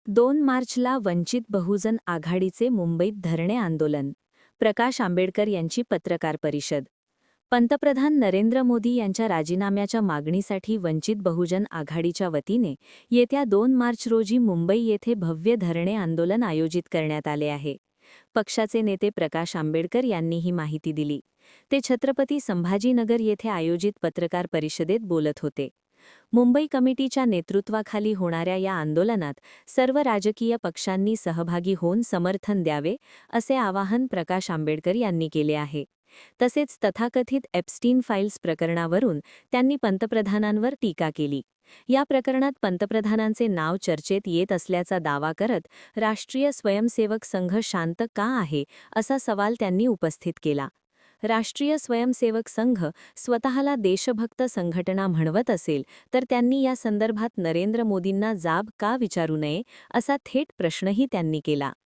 2 मार्चला वंचित बहुजन आघाडीचे मुंबईत धरणे आंदोलन. प्रकाश आंबेडकर यांची पत्रकार परिषद. पंतप्रधान नरेंद्र मोदी यांच्या राजीनाम्याच्या मागणीसाठी वंचित बहुजन आघाडीच्या वतीने येत्या 2 मार्च रोजी मुंबई येथे भव्य धरणे आंदोलन आयोजित करण्यात आले आहे. पक्षाचे नेते प्रकाश आंबेडकर यांनी ही माहिती दिली. ते छत्रपती संभाजीनगर येथे आयोजित पत्रकार परिषदेत बोलत होते. मुंबई कमिटीच्या नेतृत्वाखाली होणाऱ्या या आंदोलनात सर्व राजकीय पक्षांनी सहभागी होऊन समर्थन द्यावे, असे आवाहन प्रकाश आंबेडकर यांनी केले आहे. तसेच तथाकथित एप्स्टीन फाईल्स प्रकरणावरून त्यांनी पंतप्रधानांवर टीका केली. या प्रकरणात पंतप्रधानांचे नाव चर्चेत येत असल्याचा दावा करत राष्ट्रीय स्वयंसेवक संघ शांत का आहे, असा सवाल त्यांनी उपस्थित केला. राष्ट्रीय स्वयंसेवक संघ स्वतःला देशभक्त संघटना म्हणवत असेल तर त्यांनी या संदर्भात नरेंद्र मोदींना जाब का विचारू नये, असा थेट प्रश्नही त्यांनी केला.